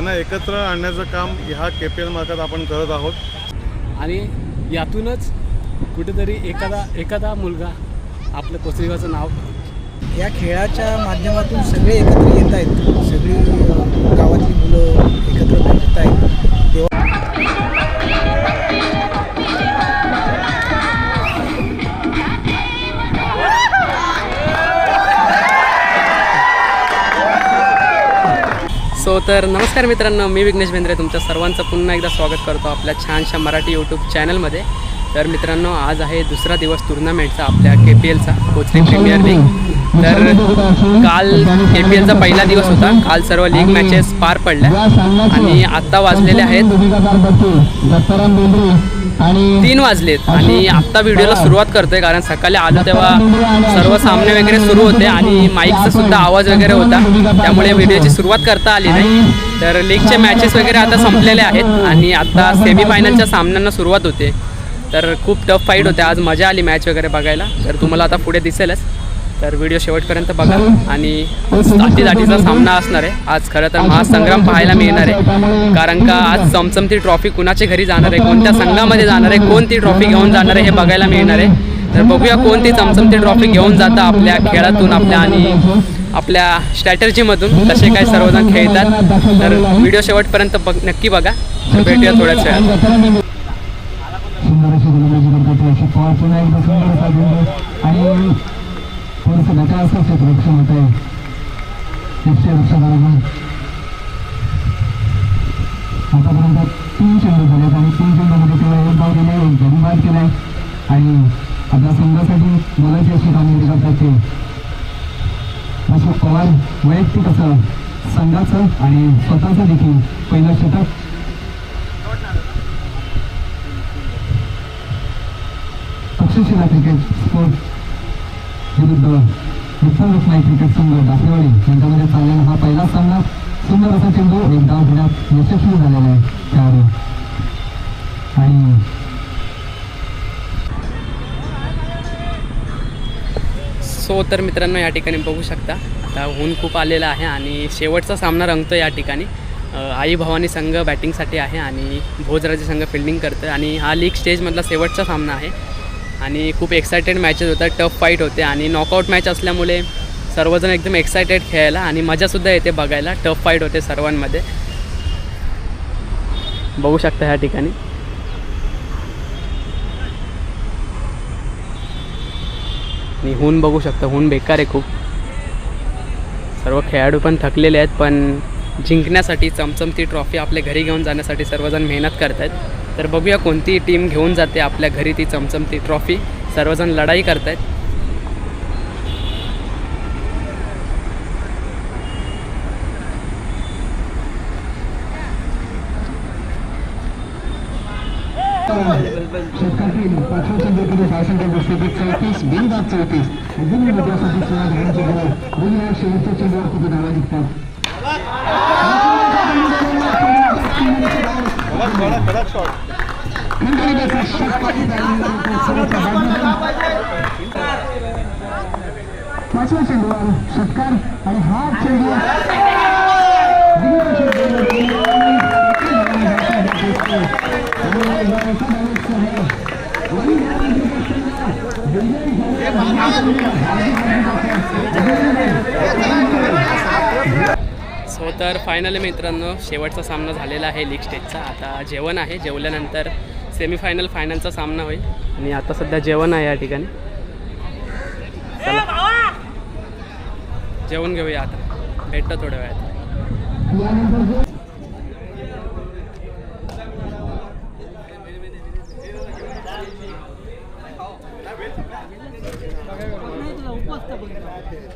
त्यांना एकत्र आणण्याचं काम ह्या KPL मार्फत आपण करत आहोत आणि यातूनच कुठेतरी एखादा मुलगा आपलं कोसरीगावचं नाव या खेळाच्या माध्यमातून सगळे एकत्र येत आहेत, सगळी गावातली मुलं एकत्र भेटत आहेत. तर नमस्कार मित्रांनो, मी विघ्नेश बेंद्रे तुमच्या सर्वांचं पुन्हा एकदा स्वागत करतो आपल्या छानशा मराठी यूट्यूब चॅनलमध्ये. तर मित्रांनो, आज आहे दुसरा दिवस टुर्नामेंटचा आपल्या KPLचा कोचरी प्रीमियर लीग. तर काल KPLचा पहिला दिवस होता. काल सर्व लीग मॅचेस पार पडल्या आणि आत्ता वाजलेले आहेत 3 वाजलेत आणि आत्ता व्हिडिओला सुरुवात करतोय, कारण सकाळी आलो तेव्हा सर्व सामने वगैरे सुरू होते आणि माईकचा सुद्धा आवाज वगैरे होता, त्यामुळे व्हिडिओची सुरुवात करता आली नाही. तर लीगचे मॅचेस वगैरे आता संपलेले आहेत आणि आता सेमीफायनलच्या सामन्यांना सुरुवात होते. तर खूप टफ फाईट होते आज, मजा आली मॅच वगैरे बघायला. तर तुम्हाला आता पुढे दिसेलच, तर व्हिडिओ शेवटपर्यंत बघा. आणि दाटीचा सामना असणार आहे आज. खरं तर महासंग्राम पाहायला मिळणार आहे, कारण का आज चमचमती ट्रॉफी कुणाच्या घरी जाणार आहे, कोणत्या संघामध्ये जाणार आहे, कोण ती ट्रॉफी घेऊन जाणार आहे हे बघायला मिळणार आहे. तर बघूया कोण ती चमचमती ट्रॉफी घेऊन जातं आपल्या खेळातून, आपल्या आणि आपल्या स्ट्रॅटर्जीमधून कसे काय सर्वजण खेळतात. तर व्हिडिओ शेवटपर्यंत नक्की बघा. तर भेटूया थोड्याच वेळात. थोडंसं नकारात्मक क्षेत्ररक्षण होत आहे. आतापर्यंत 3 चेंडू झालेत आणि 3 चेंडूमध्ये केवळ 1 धाव दिले, 1 गडी बाद केलाय आणि आपल्या संघासाठी बोलायची अशी कामगिरी करतात ते अशोक पवार. वैयक्तिक असं संघाचं आणि स्वतःचं देखील पहिलं षटक. तक्षशिला क्रिकेट स्पोर्ट विरुद्ध विठ्ठल रखमाई क्रिकेट संघ दाखलेवाडी यांच्यामध्ये चाललेला हा पहिला सामना. सुंदर असा चेंडू 1 धाव घेण्यात यशस्वी झालेला आहे खेळाडू. आणि तर मित्रांनो, या ठिकाणी बघू शकता आता ऊन खूप आलेलं आहे आणि शेवटचा सामना रंगतो या ठिकाणी. आई भवानी संघ बॅटिंगसाठी आहे आणि भोजराजे संघ फिल्डिंग करतं आणि हा लीग स्टेजमधला शेवटचा सामना आहे आणि खूप एक्सायटेड मॅचेस होतात, टफ फाईट होते आणि नॉकआउट मॅच असल्यामुळे सर्वजण एकदम एक्सायटेड खेळायला आणि मजासुद्धा येते बघायला. टफ फाईट होते सर्वांमध्ये, बघू शकता ह्या ठिकाणी. आणि ऊन बघू शकता, ऊन बेकार आहे खूप. सर्व खेळाडू पण थकलेले आहेत, पण जिंकण्यासाठी चमचमती ट्रॉफी आपल्या घरी घेऊन जाण्यासाठी सर्वजण मेहनत करत आहेत. तर बघूया कोणती टीम घेऊन जाते आपल्या घरी ती चमचमती ट्रॉफी. सर्वजण लढाई करत आहेत. पाचव्या चेंडूवर षटकार आणि हा चेंडू तर फायनली मित्रांनो, शेवटचा सामना झालेला आहे लीग स्टेजचा. आता जेवण आहे, जेवल्यानंतर सेमीफायनल फायनलचा सामना होईल आणि आता सध्या जेवण आहे या ठिकाणी. चला जेवण घेऊया, आता भेटतं थोड्या वेळात.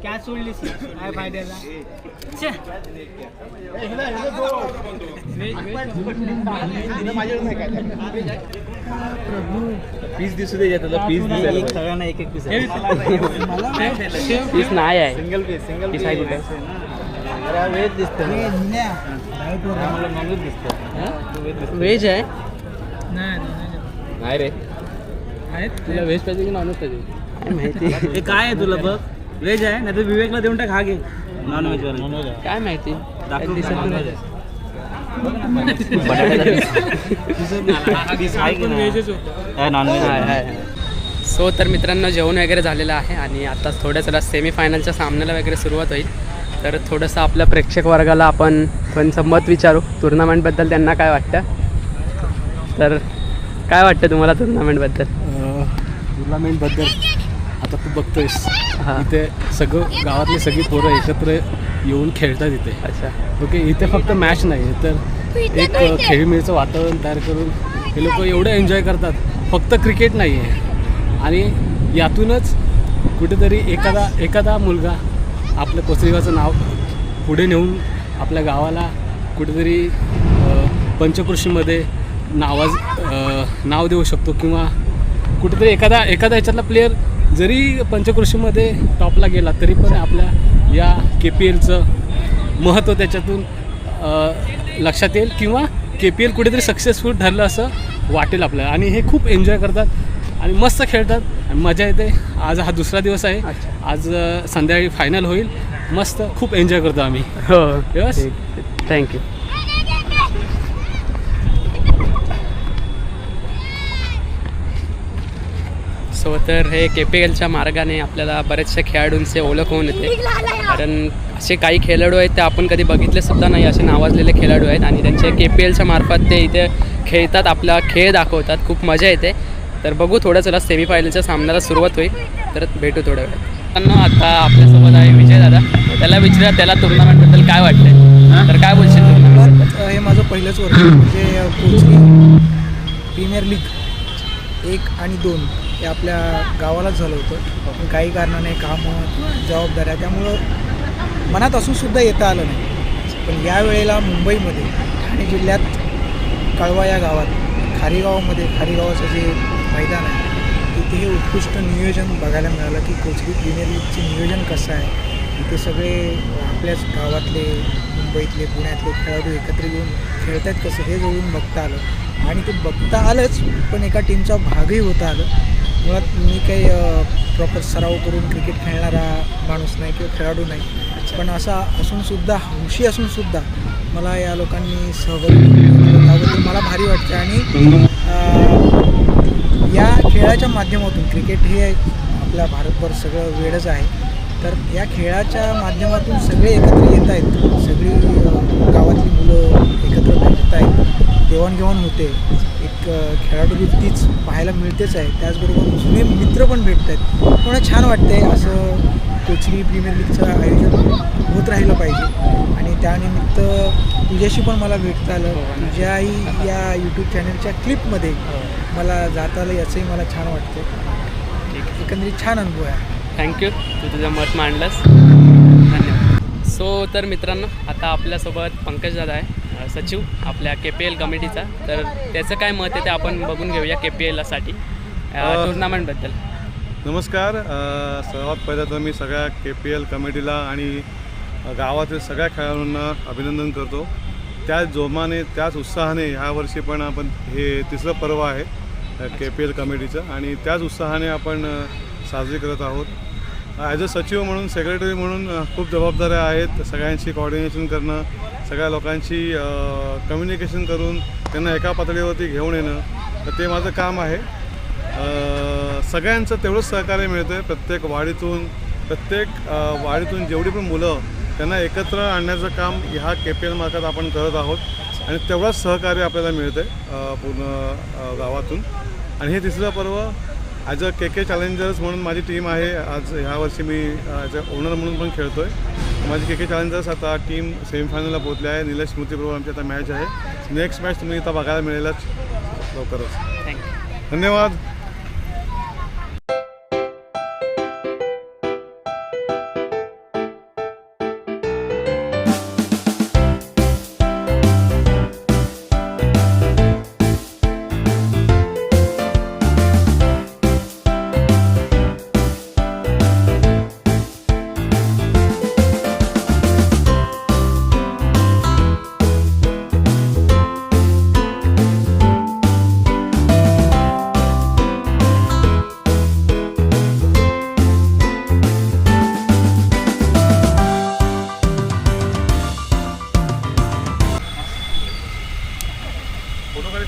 क्या सोडलीस काय फायद्याला. पीस दिसू दे, पीस सगळ्यांना एक पीस पीस नाही आहे, सिंगल पीस आहे कुठे. व्हेज दिसतं, नॉनव्हेज दिसतं. व्हेज आहे नाही रे, तुला व्हेज पाहिजे की नॉनव्हेज पाहिजे माहिती. हे काय आहे तुला बघ, व्हेज आहे नाही तर विवेकला देऊन टाक, हा घे नॉनव्हेज. काय माहिती, दाखवून दिसत नाही. सो तर मित्रांनो जेवण वगैरे झालेलं आहे आणि आता थोड्याच सेमीफायनलच्या सामन्याला वगैरे सुरुवात होईल. तर थोडंसं आपल्या प्रेक्षक वर्गाला आपण त्यांचं मत विचारू टुर्नामेंटबद्दल, त्यांना काय वाटतं. तर काय वाटतं तुम्हाला टुर्नामेंटबद्दल? टुर्नामेंटबद्दल आता तू बघतोयस हां. इथे सगळं गावातली सगळी पोरं एकत्र येऊन खेळतात इथे. अच्छा. ओके, इथे फक्त मॅच नाही तर एक खेळीमेळीचं वातावरण तयार करून हे लोक एवढं एन्जॉय करतात. फक्त क्रिकेट नाही आहे आणि यातूनच कुठेतरी एखादा मुलगा आपल्या कोचरीगावचं नाव पुढे नेऊन आपल्या गावाला कुठेतरी पंचकृषीमध्ये नाव देऊ शकतो किंवा कुठेतरी एखादा ह्याच्यातला प्लेयर जरी पंचकृषीमध्ये टॉपला गेला तरी पण आपल्या या KPLचं महत्त्व त्याच्यातून लक्षात येईल किंवा KPL कुठेतरी सक्सेसफुल ठरलं असं वाटेल आपल्याला. आणि हे खूप एन्जॉय करतात आणि मस्त खेळतात आणि मजा येते. आज हा दुसरा दिवस आहे. आज संध्याकाळी फायनल होईल. मस्त खूप एन्जॉय करतो आम्ही. हो यस, थँक्यू. सो तर हे KPLच्या मार्गाने आपल्याला बरेचशा खेळाडूंचे ओळख होऊन येते. कारण असे काही खेळाडू आहेत ते आपण कधी बघितलेसुद्धा नाही, असे नावाजलेले खेळाडू आहेत आणि त्यांचे KPLच्या मार्फत ते इथे खेळतात, आपला खेळ दाखवतात. खूप मजा येते. तर बघू थोडं चला सेमीफायनलच्या सामन्याला सुरुवात होईल. तर भेटू थोड्या वेळात. आता आपल्यासोबत आहे विजय दादा. त्याला विचारा त्याला टुर्नामेंटबद्दल काय वाटतं. तर काय बोलशील टुर्नामेंटबद्दल? हे माझं पहिलंच वर्ष म्हणजे कोचरी प्रीमियर लीग 1 आणि 2 हे आपल्या गावालाच झालं होतं. पण काही कारणाने कामं जबाबदाऱ्या त्यामुळं मनात असूनसुद्धा येता आलं नाही. पण यावेळेला मुंबईमध्ये ठाणे जिल्ह्यात कळवा या गावात खारीगावाचं जे मैदान आहे तिथे हे उत्कृष्ट नियोजन बघायला मिळालं की कोचरी प्रीमियर लीगचे नियोजन कसं आहे. इथे सगळे आपल्याच गावातले मुंबईतले पुण्यातले खेळाडू एकत्र येऊन खेळत आहेत कसं हे जवळून बघता आलं आणि ते बघता आलंच पण एका टीमचा भागही होता आलं. मुळात मी काही प्रॉपर सराव करून क्रिकेट खेळणारा माणूस नाही किंवा खेळाडू नाही. पण असा असूनसुद्धा हौशी असूनसुद्धा मला या लोकांनी सहभागी केलं त्याबद्दल मला भारी वाटतं. आणि या खेळाच्या माध्यमातून क्रिकेट हे आपल्या भारतभर सगळं वेळच आहे. तर या खेळाच्या माध्यमातून सगळे एकत्र येत आहेत. सगळी गावातली मुलं एकत्र भेटत आहेत. देवाणघेवाण होते. एक खेळाडू वृत्तीच पाहायला मिळतेच आहे. त्याचबरोबर जुने मित्र पण भेटत आहेत. मला छान वाटते असं कोचरी प्रीमियर लीगचं आयोजन होत राहिलं पाहिजे. आणि त्यानिमित्त तुझ्याशी पण मला भेटता आलं. तुझ्याही या यूट्यूब चॅनलच्या क्लिपमध्ये मला जाता आलं याचंही मला छान वाटतं. एकंदरीत छान अनुभव आहे. थँक्यू, तू तुझं मत मांडलंस, धन्यवाद. सो तर मित्रांनो आता आपल्यासोबत पंकज दादा आहे, सचिव आपल्या KPL कमिटीचा. तर त्याचं काय मत आहे ते आपण बघून घेऊया KPLसाठी टुर्नामेंटबद्दल. नमस्कार. सर्वात पहिलं तर मी सगळ्या KPL कमिटीला आणि गावातील सगळ्या खेळाडूंना अभिनंदन करतो. त्याच जोमाने त्याच उत्साहाने ह्या वर्षी पण आपण हे तिसरं पर्व आहे KPL कमिटीचं आणि त्याच उत्साहाने आपण साजरी करत आहोत. ॲज अ सचिव म्हणून सेक्रेटरी म्हणून खूप जबाबदाऱ्या आहेत. सगळ्यांशी कोऑर्डिनेशन करणं, सगळ्या लोकांशी कम्युनिकेशन करून त्यांना एका पातळीवरती घेऊन येणं, तर ते माझं काम आहे. सगळ्यांचं तेवढंच सहकार्य मिळतं आहे. प्रत्येक वाडीतून जेवढी पण मुलं त्यांना एकत्र आणण्याचं काम ह्या KPL मार्फत आपण करत आहोत आणि तेवढंच सहकार्य आपल्याला मिळतं आहे पूर्ण गावातून. आणि हे तिसरं पर्व ॲज अ KK चॅलेंजर्स म्हणून माझी टीम आहे. आज ह्या वर्षी मी ॲज अ ओनर म्हणून पण खेळतो आहे. माझी KK चॅलेंजर्स आता टीम सेमीफायनलला पोहोचली आहे. निलेश स्मृतीबरोबर आमची आता मॅच आहे. नेक्स्ट मॅच तुम्ही इथं बघायला मिळेलच लवकरच. थँक्यू. धन्यवाद.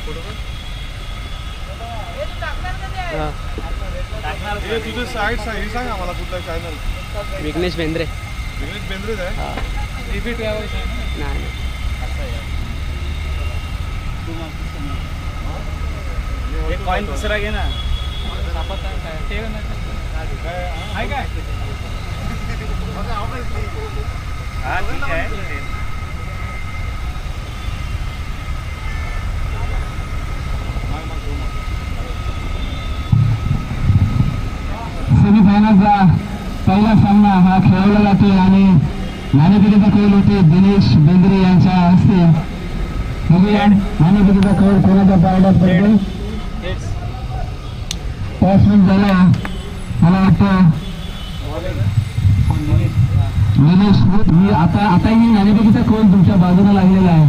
हे तुझं साईड हे सांग आम्हाला कुठला चॅनल. विघ्नेश बेंद्रे. विघ्नेश बेंद्रेच आहे. हां नाही एक कॉइन दुसरा घे ना. सेमीफायनलचा पहिला सामना हा खेळवला जातो आणि नाणेफेकीचा कौल होते दिनेश बेंद्रे यांच्या हस्ते. बघूया नाणेफेकीचा कौल कोणाच्या पारड्यात पडतो. टॉस मिनिट झाला. मला वाटतं निलेश मी आताही नाणेफेकीचा कौल तुमच्या बाजूला लागलेला आहे.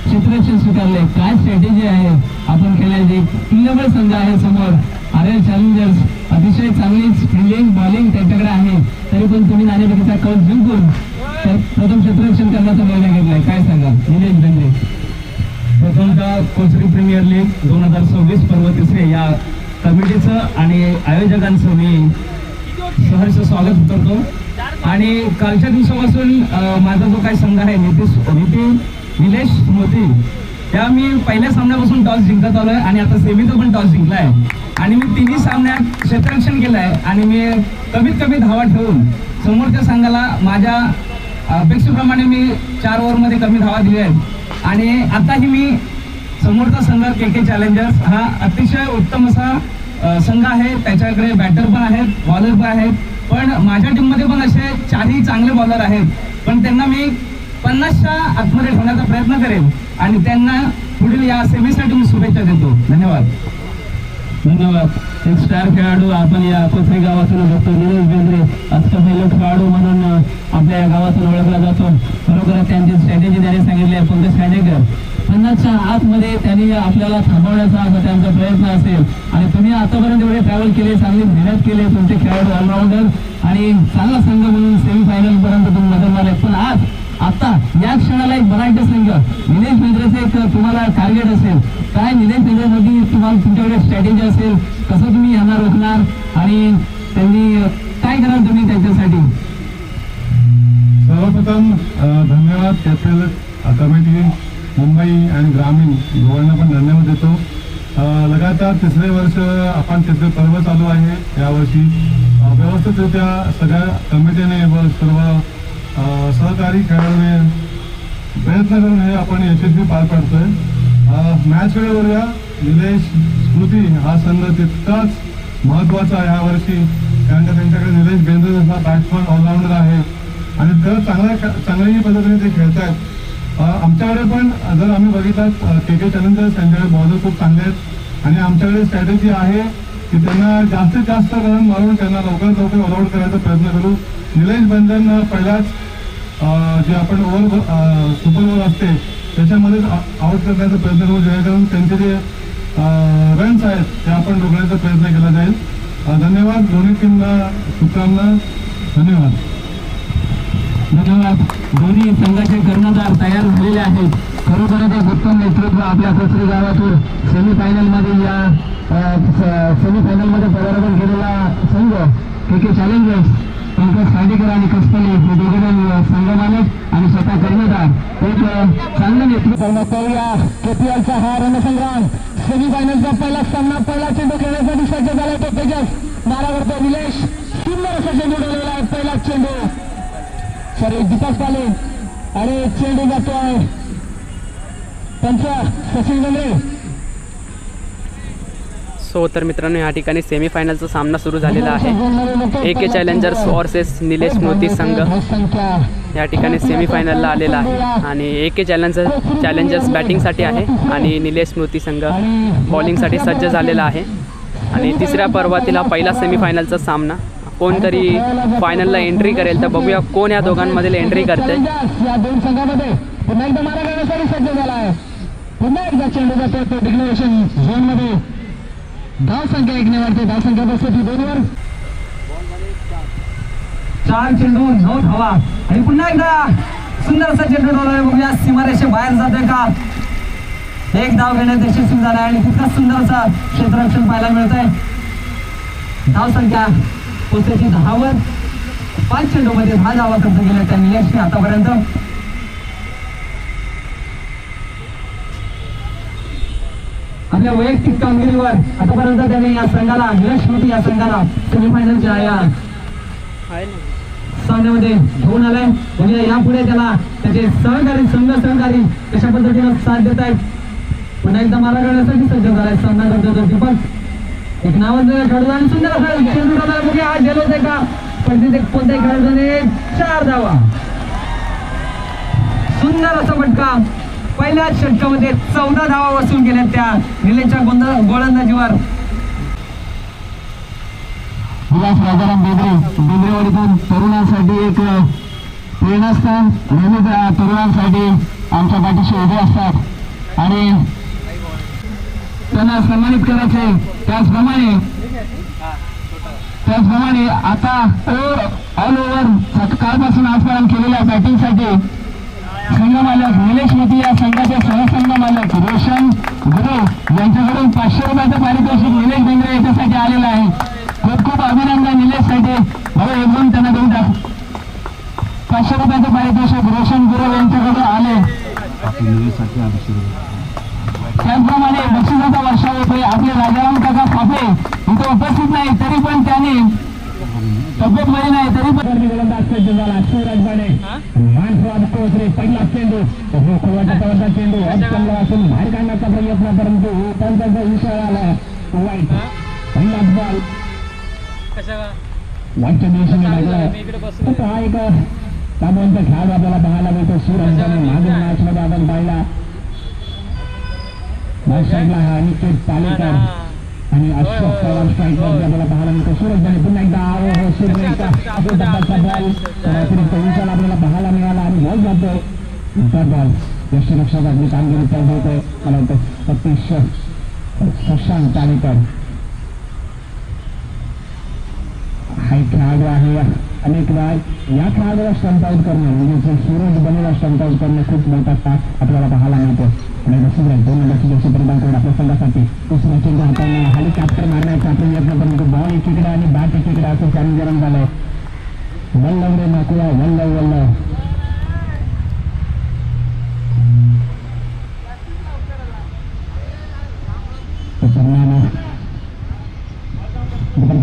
क्षेत्ररक्षण स्वीकारले. काय स्ट्रॅटेजी आहे आपण खेळायची. किल्लेबळ संघ आहे समोर. आरएल चॅलेंजर्स अतिशय चांगलीच फिल्डिंग बॉलिंग त्यांच्याकडे आहे. तरी पण तुम्ही नाणेफेकीचा कौल जिंकून प्रथम क्षेत्ररक्षण करण्याचा निर्णय घेतलाय. काय सांगा निलेश बेंद्रे. प्रथमतः कोचरी प्रीमियर लीग 2026 पर्व तिसरे या कमिटीचं आणि आयोजकांचं मी सहर्ष स्वागत करतो. आणि कालच्या दिवसापासून माझा जो काही संघ आहे निलेश स्मृती त्या मी पहिल्या सामन्यापासून टॉस जिंकत आलोय आणि आता सेमीचा पण टॉस जिंकलाय. आणि मी तिन्ही सामन्यात क्षेत्ररक्षण केलंय आणि मी कमीत कमी धावा ठेवून समोरच्या संघाला माझ्या अपेक्षेप्रमाणे मी 4 ओव्हरमध्ये कमी धावा दिल्या आहेत. आणि आताही मी समोरचा संघ के चॅलेंजर्स हा अतिशय उत्तम असा संघ आहे. त्याच्याकडे बॅटर पण आहेत, बॉलर पण आहेत. पण माझ्या टीममध्ये पण असे 4ही चांगले बॉलर आहेत. पण त्यांना मी 50च्या आतमध्ये ठेवण्याचा प्रयत्न करेन आणि त्यांना पुढील या सेमीसाठी मी शुभेच्छा देतो. धन्यवाद. धन्यवाद. एक स्टार खेळाडू आपण या कोथरी गावातून बघतो. निलेश बेंद्रे अष्टपैलू खेळाडू म्हणून आपल्या या गावातून ओळखला जातो. बरोबर त्यांची स्ट्रॅटेजी त्याने सांगितली आहे. पंकज खांडेकर 50च्या आतमध्ये त्यांनी आपल्याला थांबवण्याचा असा त्यांचा प्रयत्न असेल. आणि तुम्ही आतापर्यंत एवढे ट्रॅव्हल केले, चांगली मेहनत केली, तुमचे खेळाडू ऑलराऊंडर आणि चांगला संघ म्हणून सेमीफायनल पर्यंत तुम्ही मदत झाले. पण आता या क्षणाला एक मराठी संघ निलेश बेंद्रेचं एक तुम्हाला टार्गेट असेल. काय निलेश बेंद्रेमध्ये तुम्हाला तुमच्याकडे स्ट्रॅटेजी असेल, कसं तुम्ही यांना रोखणार आणि त्यांनी काय कराल तुम्ही त्यांच्यासाठी. सर्वप्रथम धन्यवाद केपीएल कमिटी मुंबई आणि ग्रामीण दोघांना पण धन्यवाद देतो. लगातार तिसरे वर्ष आपण तिसरे पर्व चालू आहे. यावर्षी व्यवस्थितरित्या सगळ्या कमिटीने व सर्व सहकारी खेळाडूने प्रयत्न करून हे आपण यशस्वी पार पाडतोय. मॅचकडे वरूया. निलेश स्मृती हा संघ तितकाच महत्त्वाचा आहे यावर्षी, कारण का त्यांच्याकडे निलेश बेंद्रे जसा बॅट्समन ऑलराऊंडर आहे आणि तर चांगल्याही पद्धतीने ते खेळत आहेत. आमच्याकडे पण जर आम्ही बघितलं के चॅलेंजर्स त्यांच्याकडे बॉलर खूप चांगले आहेत आणि आमच्याकडे स्ट्रॅटेजी आहे की त्यांना जास्तीत जास्त रन मारून त्यांना लवकर ऑलआउट करायचा प्रयत्न करू. निलेश बेंद्रेंना पहिल्याच जे आपण सुपर ओव्हर असते त्याच्यामध्ये आउट करण्याचा प्रयत्न करू, जेणेकरून त्यांचे जे रन्स आहेत ते आपण रोखण्याचा प्रयत्न केला जाईल. धन्यवाद. दोन्ही टीमला शुभकामना. धन्यवाद. धन्यवाद. दोन्ही संघाचे कर्णधार तयार झालेले आहेत. खरोखरच एक उत्तम नेतृत्व आपल्या कोथरी गावातून सेमीफायनलमध्ये पदार्पण केलेला संघ के चॅलेंजर्स पंकज खांडेकर आणि कसपले हे दोघे संघ मालक आणि स्वतः कर्णधार एक चांगलं नेतृत्व करूया. केपीएलचा हा रणसंग्राम सेमीफायनलचा पहिला सामना पहिला चेंडू खेळण्यासाठी सज्ज झाला. तो तेजस मारा करतो. निलेश सुंदर असा चेंडू ठेवलेला आहे. पहिला चेंडू दीपक पाले आणि चेंडू जातोय त्यांच्या सचिन बेंद्रे. सो तर मित्रांनो या ठिकाणी सेमीफायनलचा सामना सुरू झालेला आहे. ए के चॅलेंजर्स वर्सेस निलेश स्मृती संघ या ठिकाणी सेमीफायनलला आलेला आहे आणि ए के चॅलेंजर्स बॅटिंगसाठी आहे आणि निलेश स्मृती संघ बॉलिंगसाठी सज्ज झालेला आहे. आणि तिसऱ्या पर्वातील हा पहिला सेमीफायनलचा सामना. कोणतरी फायनलला एंट्री करेल तर बघूया कोण या दोघांमधील एंट्री करते. या दोन संघामध्ये पुन्हा एकदा मारा करण्यासाठी सज्ज झाला आहे. पुन्हा एकदा चेंडू जातो तो डिक्लेरेशन झोन मध्ये. धाव संख्या 1 ने वाढते. धाव संख्या बसते 2 वर. 4 चेंडू 9 धावा आणि पुन्हा एकदा सुंदर असा चेंडू डोलाय. बघूया सीमारेषे बाहेर जातोय का. एक धाव घेण्यात यशस्वी झाला आणि तितकाच सुंदर असा क्षेत्ररक्षण पाहायला मिळत आहे. धाव संख्या पोहोचायची 10 वर. 5 चेंडूमध्ये 10 धावा खर्च केल्या त्या निलेशने आतापर्यंत. आपल्या वैयक्तिक कामगिरीवर आतापर्यंत त्याने या संघाला यश मोठी या संघाला सेमीफायनलच्या या सामन्यामध्ये घेऊन आलाय. म्हणजे यापुढे त्याला त्याचे सहकारी कशा पद्धतीनं साथ देत आहेत. पुन्हा एकदा मारा करण्यासाठी सज्ज झालाय सामना करतो दीपक. एक नावाजलेला खेळाडू आणि सुंदर असा चेंडू टाकला. बघूया आज गेलोच आहे का, पण तिथे कोणत्याही खेळाडूने 4 धावा. सुंदर असा फटका. पहिल्याच षटकामध्ये 14 धावा वसूल केल्या त्या निलेशच्या गोलंदाजीवर. विलास राजाराम बेंद्रेवाडीतून तरुणांसाठी एक प्रेरणास्थान नेहमीच तरुणांसाठी आमच्या पाठीशी उभे असतात आणि त्यांना सन्मानित करायचे. त्याचप्रमाणे आता ऑल ओव्हर कालपासून आजपर्यंत केलेल्या बॅटिंगसाठी संघ मालक निलेश मोती या संघाचे सहसंघ मालक रोशन गुरु यांच्याकडून 500 रुपयाचं पारितोषिक निलेश बेंद्रे याच्यासाठी आलेलं आहे. खूप खूप अभिनंदन निलेशसाठी. भाऊ एकदम त्यांना देऊन टाक. 500 रुपयाचं पारितोषिक रोशन गुरु यांच्याकडून आले. त्याचप्रमाणे बक्षिसाचा वर्षा होतोय. आपले राजाराम काका फाफे इथे उपस्थित नाही तरी पण त्याने तब्येत मध्ये नाही तरी पण गोलंदाज सज्ज झाला. शिवराजबाने मानसवाद कोचरे पहिला चेंडू खोवाचा चेंडू चांगला असून बाहेर काढण्याचा प्रयत्न परंतु त्यांचा विषय आला वाईट. पहिलाच बॉल वाईटच्या दिशेने लागला. हा एक ताबडतोब खेळाडू आपल्याला पाहायला मिळतो. शिवराजबाने मागील मॅच मध्ये आपण पाहिला साईडला हा अनिकेत पालेकर आणि अशोक पवार स्ट्राईकवर आपल्याला पाहायला मिळतो. सूरजने पुन्हा एकदा डब्बाचा बॉल अतिरिक्त उंचाला आपल्याला पाहायला मिळाला आणि बॉल जातो. बॉल यष्टीरक्षक आपली कामगिरी करतोय. मला वाटतं सतीश शशांक पालेकर हा एक खेळाडू आहे. अनेक वेळा या खेळाडूला स्टंप आउट करणं म्हणजे सूरज बनेला स्टंप आउट करणं खूप मोठा तास आपल्याला पाहायला मिळतो. आणि सूरज 2 नंबरची जशी प्रदान करून आपल्या संघासाठी दुसऱ्या चेंडू हाताने हेलिकॉप्टर मारण्याचा प्रयत्न परंतु बॉल एकीकडे आणि बॅट एकीकडे असं समीकरण झालंय. वल्लव रे नाकुळा वल्लव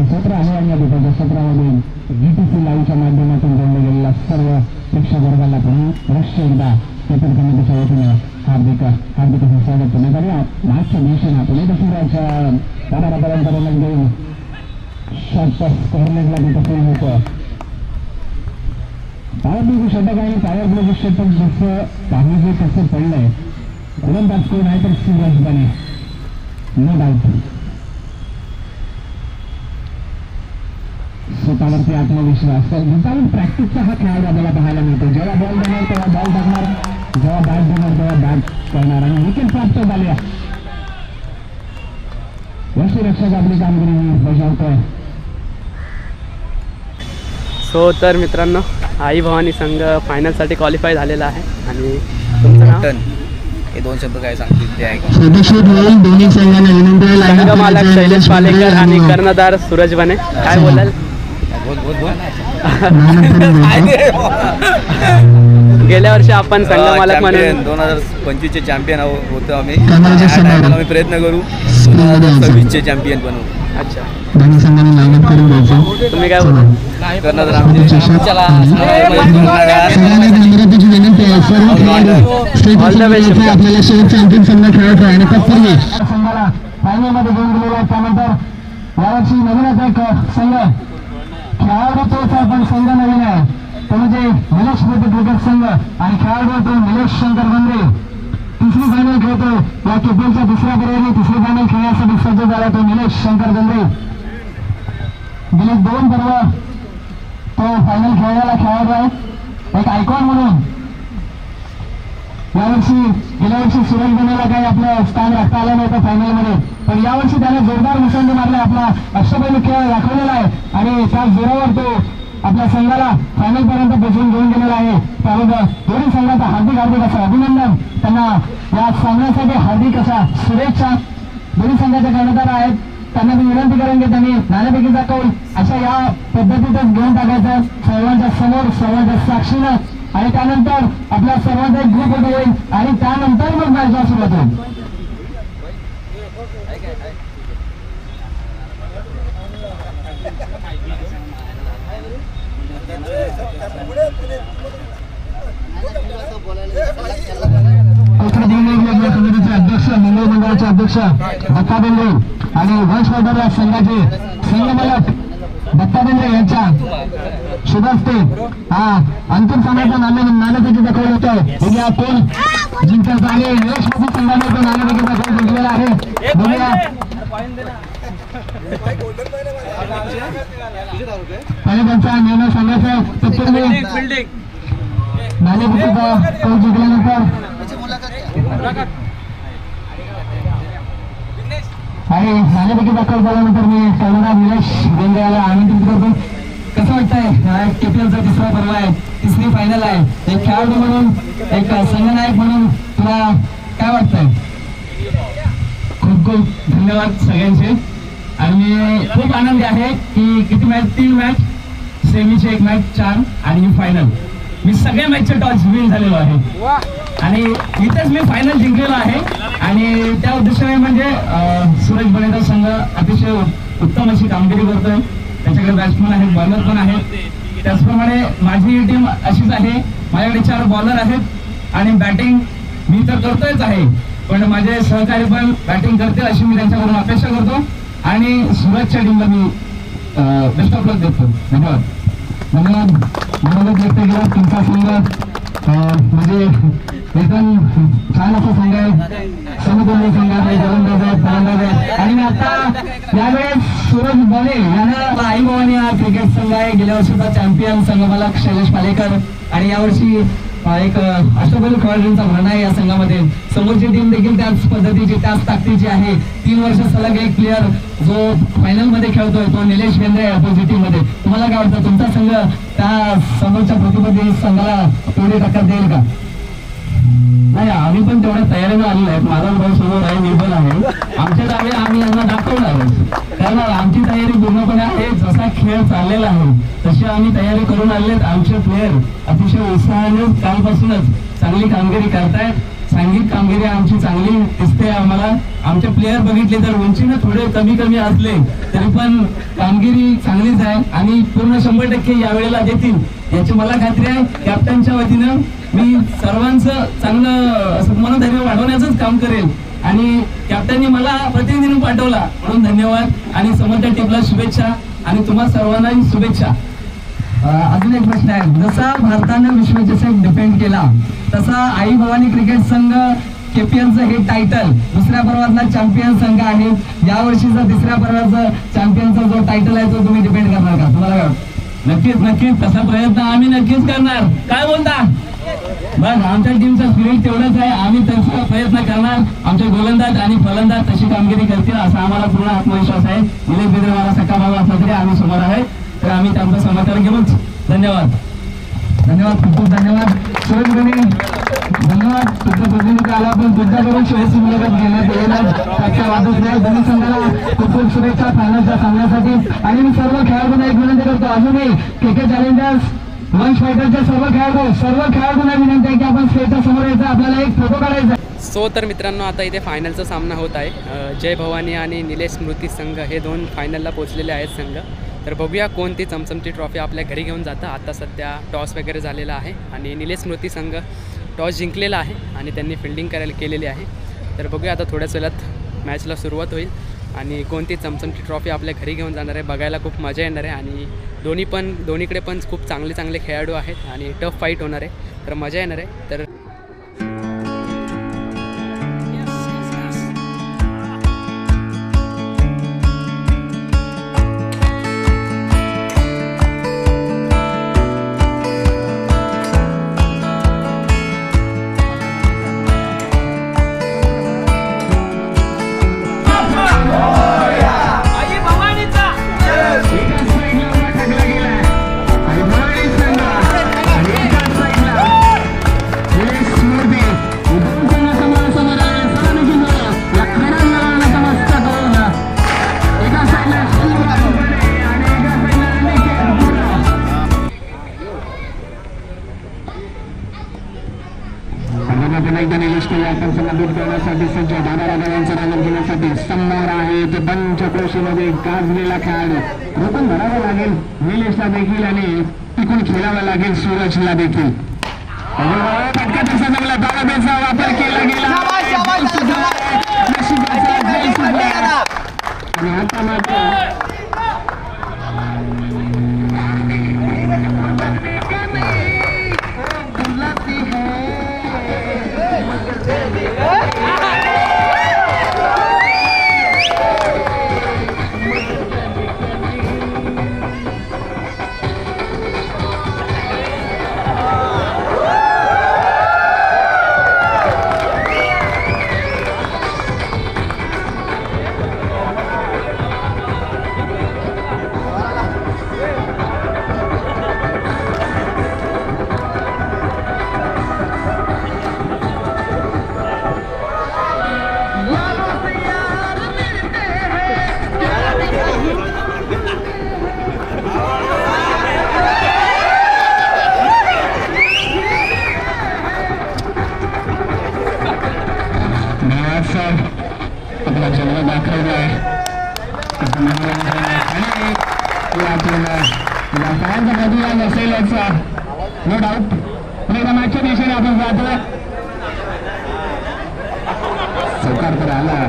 सत्र आहे आणि या दुपारच्या सत्रामध्ये VTC लाईव्हच्या माध्यमातून जोडले गेलेल्या सर्व प्रेक्षक वर्गाला पुनश्च एकदा पेपर कमिटीच्या वतीनं हार्दिक स्वागत करण्यात आले. मागच्या दिवशी पुणे दक्षिणाच्या परंपरेला घेऊन शॉर्ट कॉर्नरला तिथं होतं. पावरब्लू षटक आणि पावरब्लू षटक जसं पाहिजे तसं पडलंय. गोलंदाज कोण आहे तर सूरजबाने नो डाऊट. स्वतःवरती आत्मविश्वास विदाऊट प्रॅक्टिसचा हा खेळाडू आपल्याला पाहायला मिळतो. जेव्हा बॉल देणार तेव्हा बॉल टाकणार, जेव्हा बॅट देणार तेव्हा बॅट करणार आणि विकेट प्राप्त झाल्या. यष्टीरक्षक आपली कामगिरी बजावतोय. सो तर मित्रांनो आई भवानी संघ फायनलसाठी क्वालिफाय झालेला आहे. आणि तुमचं नाव? हे 2 शब्द काय सांगतील ते आहे. संघ मालक शैलेश पालेकर आणि कर्णधार सूरज बने. काय बोलाल? गेल्या वर्षी आपण संघ मालक म्हणून 2025 चे चॅम्पियन होतो आम्ही. आम्ही प्रयत्न करू 2026 चे चॅम्पियन बनवू. अच्छा, तुम्ही काय बोलाल? कर्णधार आपल्याला शेवटचे अंतिम संघ खेळत आहे आणि तत्पूर्वी संघाला फायनलमध्ये घेऊन गेलेला आहे. त्यानंतर यावर्षी नवीनच एक संघ खेळाडू तोच आहे पण संघ नवीन आहे. तो म्हणजे निलेश मोती क्रिकेट संघ आणि खेळाडू तो निलेश शंकर बेंद्रे. तिसरी फायनल खेळतो या केपीएलच्या दुसऱ्या पर्यायाने तिसरी फायनल खेळण्यासाठी सज्ज झाला तो निलेश शंकर बेंद्रे. गेले 2 पर्व तो फायनल खेळण्याला खेळाडू आहे. एक आयकॉन म्हणून गेल्या वर्षी सूरज बनेला काही आपलं स्थान राखता आलं नव्हतं फायनलमध्ये, पण यावर्षी त्याने जोरदार मुसंडी मारला. आपला अष्टपैलू खेळ दाखवलेला आहे आणि त्या जोरावर तो आपल्या संघाला फायनल पर्यंत पोहोचून घेऊन गेलेला आहे. त्याबद्दल दोन्ही संघाचा हार्दिक असं अभिनंदन. त्यांना या सामन्यासाठी हार्दिक अशा शुभेच्छा दोन्ही संघाचे कर्णधार आहेत. त्यांना मी विनंती करेन की त्यांनी नाणेफेकीचा कौल अशा या पद्धतीतच घेऊन टाकायचं सर्वांच्या समोर सर्वांच्या साक्षीनं आणि त्यानंतर आपल्या सर्वांचा एक ग्रुप होईल आणि त्यानंतर मग मॅचला सुरुवात होईल. अध्यक्ष मंगळ मंडळाचे अध्यक्ष दत्ता बेंद्रे आणि वंश फायटर संघाचे संघमालक दत्ता बेंद्रे यांच्या शुभ हस्ते हा अंतिम सामन्याचा नाणेफेकीचा कौल होतोय. या कोण जिंकत आहे निलेश मोदी संघाने तो नाणेफेकीचा कौल जिंकलेला आहे. बघूया आणि त्यांचा निर्णय सांगायचा तत्पूर्वी नाणेफेकीचा कौल जिंकल्यानंतर आणि नाणेफेकीचा कौल झाल्यानंतर मी कर्णधार निलेश बेंद्रे याला आमंत्रित करतो. कसं वाटतंय केपीएलचा तिसरा पर्व आहे, तिसरी फायनल आहे. एक खेळाडू म्हणून एक संघनायक म्हणून तुला काय वाटतंय? खूप खूप धन्यवाद सगळ्यांचे. आणि खूप आनंदी आहे की किती मॅच 3 मॅच सेमीची 1 मॅच 4 आणि फायनल मी सगळ्या मॅचचे टॉस विन झालेलो आहे आणि इथेच मी फायनल जिंकलेलो आहे. आणि त्या उद्देशाने म्हणजे सुरेश बनेचा संघ अतिशय उत्तम अशी कामगिरी करतोय. त्याच्याकडे बॅट्समन आहेत, बॉलर पण आहेत. त्याचप्रमाणे माझी टीम अशीच आहे. माझ्याकडे 4 बॉलर आहेत आणि बॅटिंग मी तर करतोयच आहे पण माझे सहकारी पण बॅटिंग करतील अशी मी त्यांच्याकडून अपेक्षा करतो. आणि सुरतच्या टीमला मी बेस्ट ऑफ लक देतो. धन्यवाद. धन्यवाद. धन्यवाद व्यक्त केला. तुमचा संघ म्हणजे एकदम छान असा संघ आहे. समतोल संघ आहे, गोलंदाज आहे, फलंदाज आहे. आणि मी आता यावेळेस सूरज बने यांना आई भवानी हा क्रिकेट संघ आहे. गेल्या वर्षीचा चॅम्पियन संघमालक शैलेश पालेकर आणि यावर्षी एक अष्टपैलू खेळाडूंचा भरणा आहे या संघामध्ये. समोरची टीम देखील त्याच पद्धतीची त्याच ताकदीची आहे. 3 वर्ष सलग एक प्लेअर जो फायनल मध्ये खेळतोय तो निलेश बेंद्रे आहे अपोजिट टीम मध्ये. तुम्हाला काय वाटतं तुमचा संघ त्या समोरच्या प्रतिस्पर्धी संघाला तेवढी टक्कर देईल का? नाही, आम्ही पण तेवढ्या तयारीनं आलेलो आहे. माझा भाऊ समोर आहे, मी पण आहे. आमच्या जागे आम्ही यांना दाखवणार कारण आमची तयारी पूर्णपणे आहे. जसा खेळ चाललेला आहे तशी आम्ही तयारी करून आलेत. आमचे प्लेयर अतिशय उत्साहाने कालपासूनच चांगली कामगिरी करतायत. सांघिक कामगिरी आमची चांगली दिसते आम्हाला. आमचे प्लेयर बघितले तर उंचीनं थोडे कमी असले तरी पण कामगिरी चांगलीच आहे आणि पूर्ण 100% यावेळेला देतील याची मला खात्री आहे. कॅप्टनच्या वतीनं मी सर्वांचं चांगलं असं मनोधैर्य वाढवण्याचंच काम करेल आणि कॅप्टननी मला प्रतिनिधीने पाठवला म्हणून धन्यवाद. आणि समोरच्या टीमला शुभेच्छा आणि तुम्हा सर्वांनाही शुभेच्छा. अजून एक प्रश्न आहे. जसा भारतानं विश्वचषक डिफेंड केला तसा आई भवानी क्रिकेट संघ केपीएलचं हे टायटल दुसऱ्या पर्वातला चॅम्पियन संघ आहे. यावर्षीचा तिसऱ्या पर्वाचा चॅम्पियनचा जो टायटल आहे तो तुम्ही डिफेंड करणार का? तुम्हाला काय वाटतं? नक्कीच तसा प्रयत्न आम्ही नक्कीच करणार. काय बोलता? बस आमच्या टीमचा स्पिरिट तेवढंच आहे. आम्ही तसा प्रयत्न करणार. आमचे गोलंदाज आणि फलंदाज तशी कामगिरी करतील असा आम्हाला पूर्ण आत्मविश्वास आहे. निलेश बेंद्रे मला सख्खा भाऊ असला तरी आम्ही समोर आहे तर आम्ही त्यांचं समाचार घेऊच. धन्यवाद. धन्यवाद. खूप खूप धन्यवाद. सुरेश बने धन्यवाद. तुमचं प्रतिनिधी आला पण तुमच्याकडून शेअरची मुलाखत घेण्यात येईल. त्याच्या वाढदिवसाला दोन्ही संघाला खूप खूप शुभेच्छा फायनलच्या सामन्यासाठी. आणि मी सर्व खेळाडूंना एक विनंती करतो अजूनही के चॅलेंजर्स वंश फायटरचे सर्व खेळाडूंना विनंती आहे की आपण स्टेजच्या समोर यायचं, आपल्याला एक फोटो काढायचा. सो तर मित्रांनो आता इथे फायनलचा सामना होत आहे. जय भवानी आणि निलेश स्मृती संघ हे 2 फायनलला पोचलेले आहेत संघ. तर बघूया कोणती चमचमची ट्रॉफी आपल्या घरी घेऊन जातं. आता सध्या टॉस वगैरे झालेला आहे आणि निलेश स्मृती संघ टॉस जिंकलेला आहे आणि त्यांनी फिल्डिंग केलेली आहे. तर बघूया आता थोड्याच वेळात मॅचला सुरुवात होईल आणि कोणती चमचमची ट्रॉफी आपल्या घरी घेऊन जाणार आहे बघायला खूप मजा येणार आहे. आणि दोन्हीकडे पण खूप चांगले खेळाडू आहेत आणि टफ फाईट होणार आहे तर मजा येणार आहे. तर पुन्हा एकदा निलेश कोल्हे आपण त्यांना दूध करण्यासाठी सज्ज दादा राजा यांचा रांगण घेण्यासाठी समोर आहे ते पंचक्रोशीमध्ये गाजलेला खेळाडू रोपण धरावं लागेल निलेशला देखील आणि टिकून खेळावं लागेल सूरजला देखील फटका तसा जमला दाबाचा वापर केला गेला आणि आता मात्र आपला जन्म दाखवला आहे फॅनचा कधी नसेलच नो डाऊट मैदानाच्या दिशेने आपण जातोय सरकार तर आला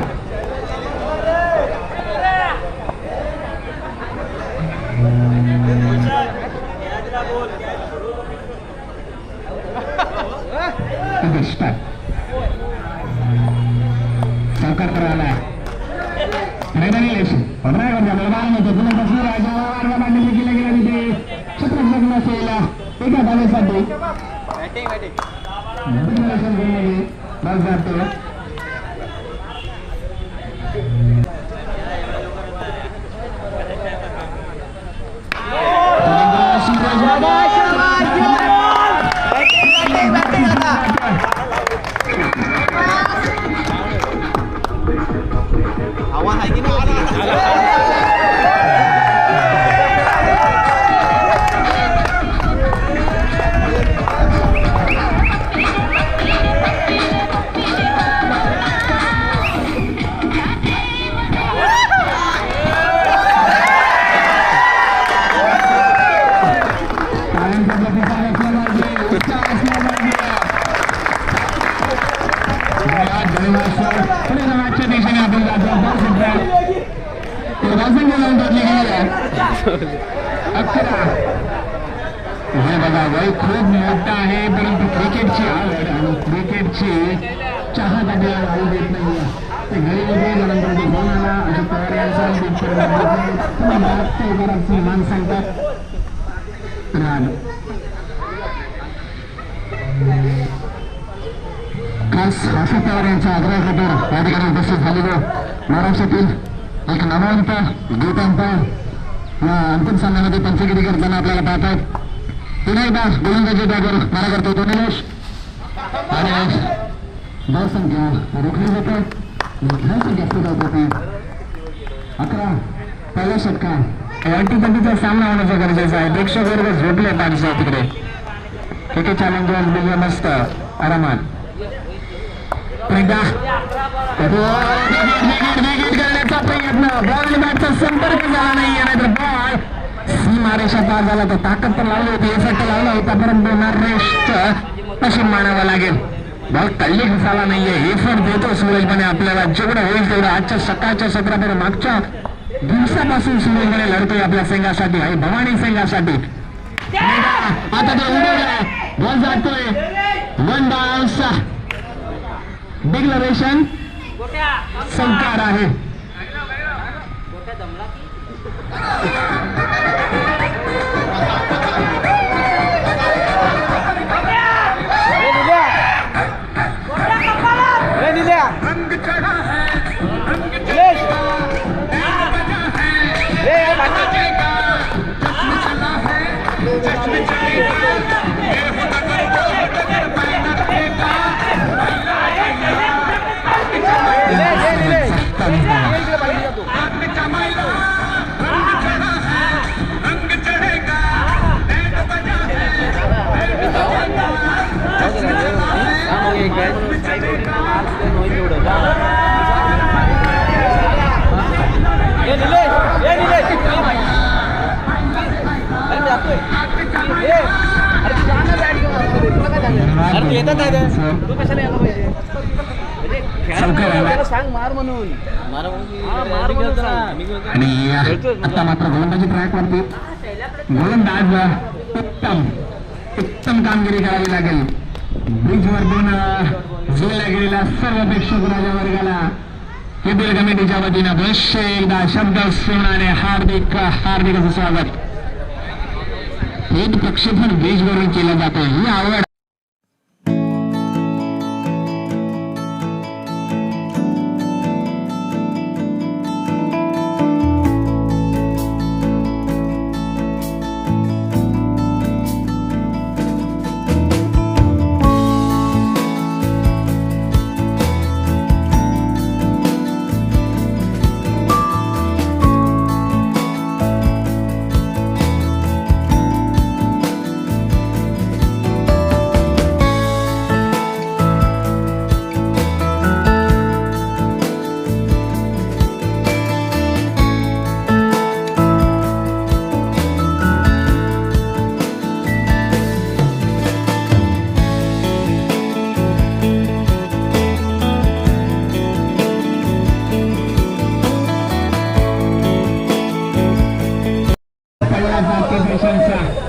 सरकार तर आला मैदानी लेश 15 मैदानामध्ये पुन्हा राजा मांडणी केला गेला तिथे छत्रपती असेल एका धावेसाठी बस जातो हे बघा वय खूप मोठा आहे परंतु क्रिकेटची आवड आणि क्रिकेटची चाहत आपल्याला लावू देत नाही ते घरी गेल्यानंतर ते फोन आला अशोक पवार यांचा मान सांगतात खास अशोक पवार यांचा आग्रह खातर या ठिकाणी उपस्थित झालेलो महाराष्ट्रातील एक नामवंत गीतांत या अंतिम सामन्यामध्ये पंचगिरी करताना आपल्याला पाहतात पुन्हा एकदा गोलंदाजी बॅटवर मारा करतो तो निलेश आणि धावसंख्या रोखली जाते धावसंख्या जात होती 11 पहिल्या षटकार अंतिमपंथीचा सामना होण्याचा गरजेचा आहे प्रेक्षक वर्ग झोपले पाहिजे तिकडे क्रिकेट चॅलेंजर बिल मस्त आरामात करण्याचा प्रयत्न बॉल बॅटचा संपर्क झाला नाहीये नाहीतर बॉल सीमारेषा पार झाला तर ताकद तर लावली होती इफेक्ट लावला होता परंतु नरेशचं नशीब मानावं लागेल बॉल कल्ली झाला नाहीये इफेक्ट देतो सूरजपणे आपल्याला जेवढं होईल तेवढं आजच्या सकाळच्या सत्रामध्ये मागच्या दिवसापासून सूरजपणे लढतोय आपल्या संघासाठी आणि भवानी संघासाठी आता ते उडवलाय बॉल जातोय वन बॉल्स डिक्लरेशन संकार आहे आणि आता मात्र गोलंदाजी ट्रॅक वरती गोलंदाज उत्तम कामगिरी करावी लागेल. ब्रिजवर जोडल्या गेलेल्या सर्व प्रेक्षक राजा वर्गाला केबीएल कमिटीच्या वतीनं पुनश्च एकदा शब्द सुनाने हार्दिक हार्दिक असं स्वागत. थेट प्रक्षेपण ब्रिजवरून केलं जातं. ही आवड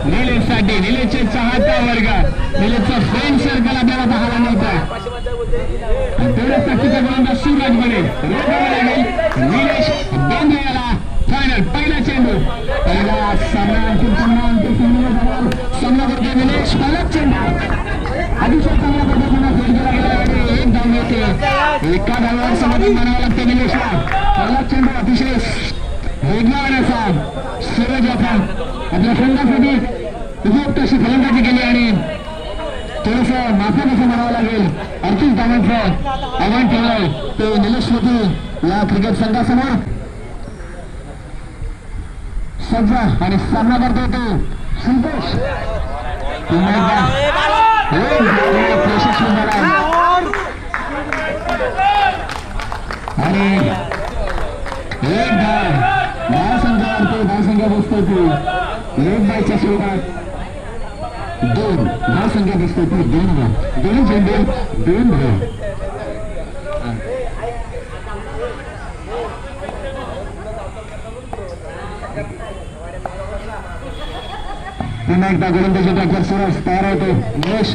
निलेशसाठी निलेशचे चाहता वर्ग निलेशचा फ्रेंड सर्कल आपल्याला पाहायला मिळतं. तेवढ्याच ताकदीचा गोलंदाज सुरुवात बनेल लागेल. निलेश बेंद्रेला फायनल पहिला चेंडू पहिला सामना करतो निलेश. पहिला चेंडू अतिशय चांगल्या पद्धतीनं फेल केला गेला. एक धाव मिळते. एका धावावर समाधान मानावं लागतं निलेशला. पहिला चेंडू अतिशय वेगवान असा सूरज आपण आपल्या संघासाठी उपयुक्त अशी फलंदाजी केली आणि थोडस माफा कसं म्हणावं लागेल. 38 धावांचं आव्हान ठेवलंय ते निलेश मोदी या क्रिकेट संघासमोर सज्ज आणि सामना करतो तो संतोष. यशस्वी झाला आणि एक धावसंख्या बसतो ती एक बायच्या स्वरूपात 2 धावसंख्या बसतो ती 2 चेंडू 2 धाव. पुन्हा एकदा गोलंदाजी ट्रॅकवर सुरज तयार होतो. निलेश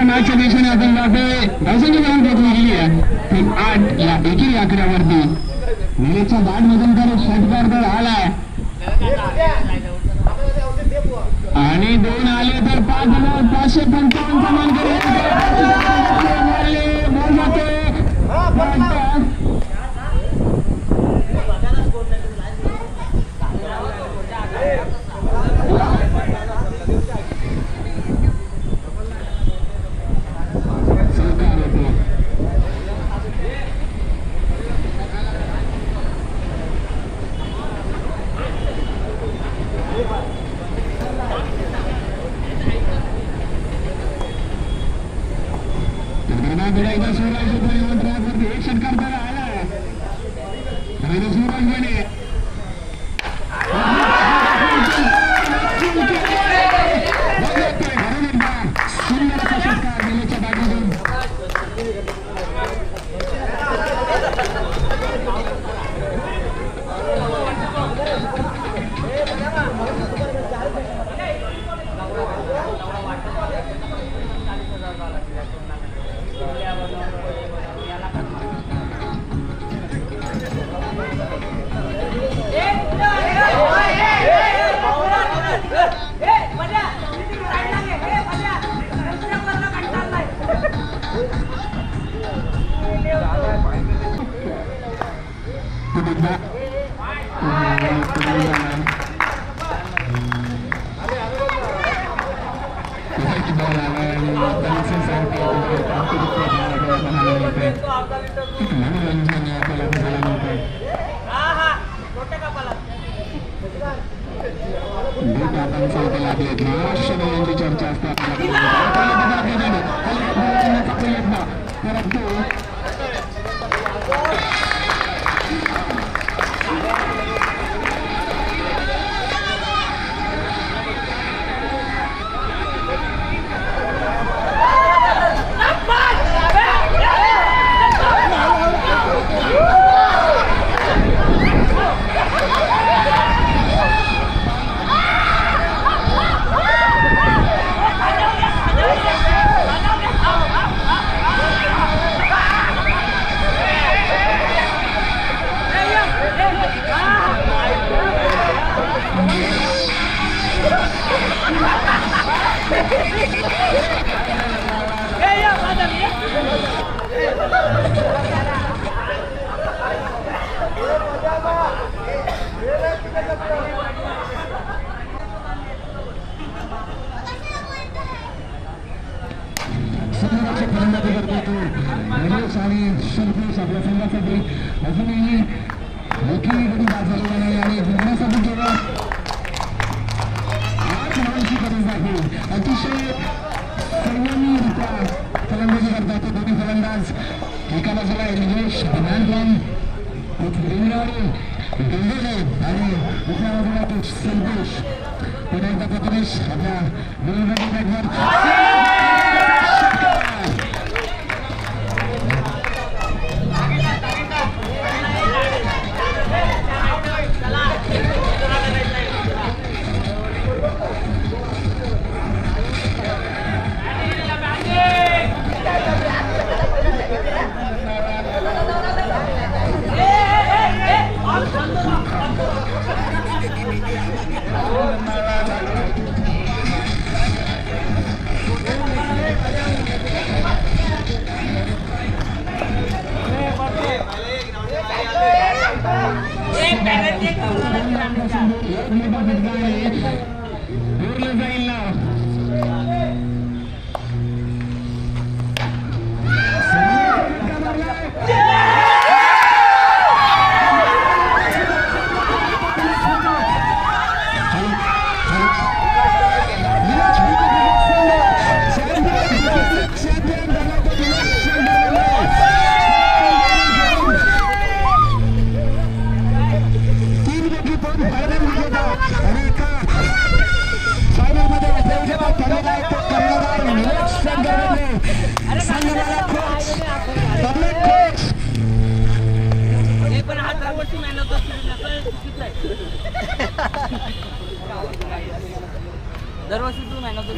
मॅचच्या दिवसाने आपण धावसंख्या जाऊन पोहोचली गेली आहे 8 या एकेरी आकड्यावरती. निलेशच्या बॅट मधून तर षटकार तर आलाय आणि 2 आले तर 5,555 मान एक षटकार तर आलाय सूरज बने सुंदर असा षटकार निलेशच्या बॅटमधून. बॉल आला आणि सारखे पाहायला मिळते. मनोरंजन आपल्याला बघायला मिळते. महाराष्ट्र दौऱ्यांची चर्चा असते परंतु समोरचे फलंदाजी करतो तो रमेश आणि शंकुश आपल्या संघासाठी अजूनही मोठी गती बाद झालेली नाही आणि जिंकण्यासाठी केवळ 8 धावांची गरज आहे. अतिशय संयमीरित्या फलंदाजी करतात ते दोन्ही फलंदाज. एका बाजूला निलेश बॅनकॉम आणि दुसऱ्या बाजूला तो संतोष. पुन्हा एकदा प्रथमेश आपल्या गोलंदाजी बॅटवर जाईल ना. दरवर्षी तू मेहनत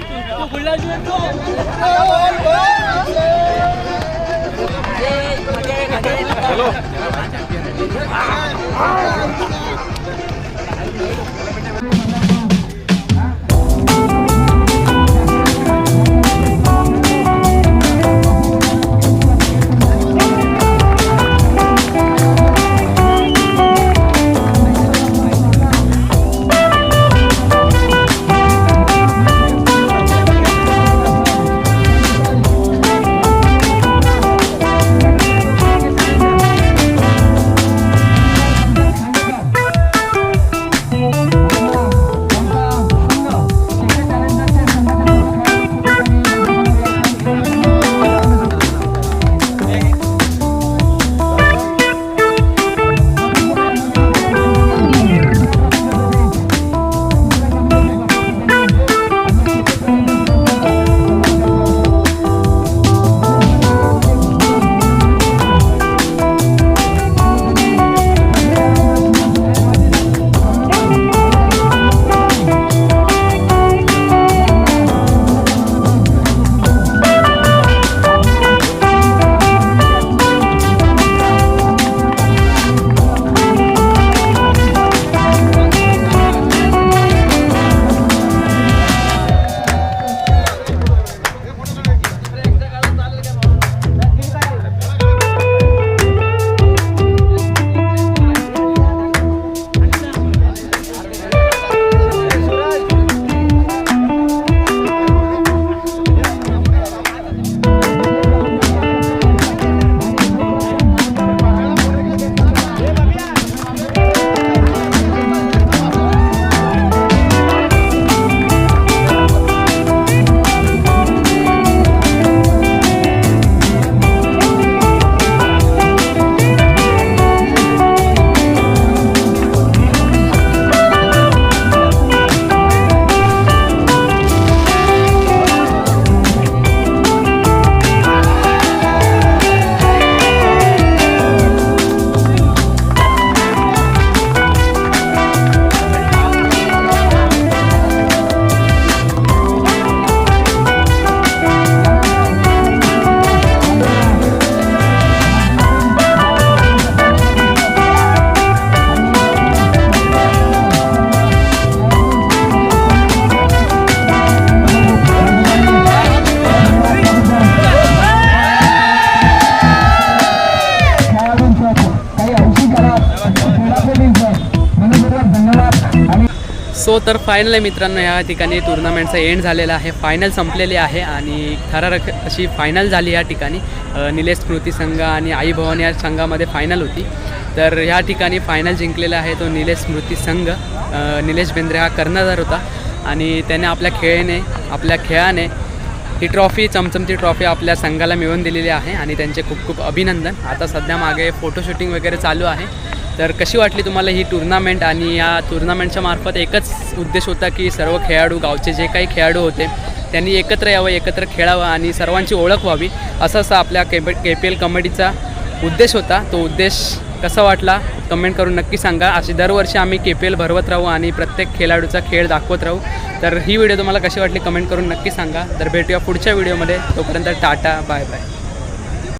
तर फायनल आहे मित्रांनो, या ठिकाणी टुर्नामेंटचा एंड झालेला आहे, फायनल संपलेली आहे आणि थरारक अशी फायनल झाली या ठिकाणी. निलेश स्मृती संघ आणि आई भवानी या संघामध्ये फायनल होती. तर ह्या ठिकाणी फायनल जिंकलेला आहे तो निलेश स्मृती संघ. निलेश बेंद्रे हा कर्णधार होता आणि त्याने आपल्या खेळाने ही ट्रॉफी, चमचमती ट्रॉफी आपल्या संघाला मिळवून दिलेली आहे आणि त्यांचे खूप खूप अभिनंदन. आता सध्या मागे फोटोशूटिंग वगैरे चालू आहे. तर कशी वाटली तुम्हाला ही टुर्नामेंट? आणि या टुर्नामेंटच्या मार्फत एकच उद्देश होता की सर्व खेळाडू, गावचे जे काही खेळाडू होते त्यांनी एकत्र यावं, एकत्र खेळावं आणि सर्वांची ओळख व्हावी, असा आपल्या KPL कमिटीचा उद्देश होता. तो उद्देश कसा वाटला कमेंट करून नक्की सांगा. अशी दरवर्षी आम्ही KPL भरवत राहू आणि प्रत्येक खेळाडूचा खेळ दाखवत राहू. तर ही व्हिडिओ तुम्हाला कशी वाटली कमेंट करून नक्की सांगा. तर भेटूया पुढच्या व्हिडिओमध्ये. तोपर्यंत टाटा, बाय बाय.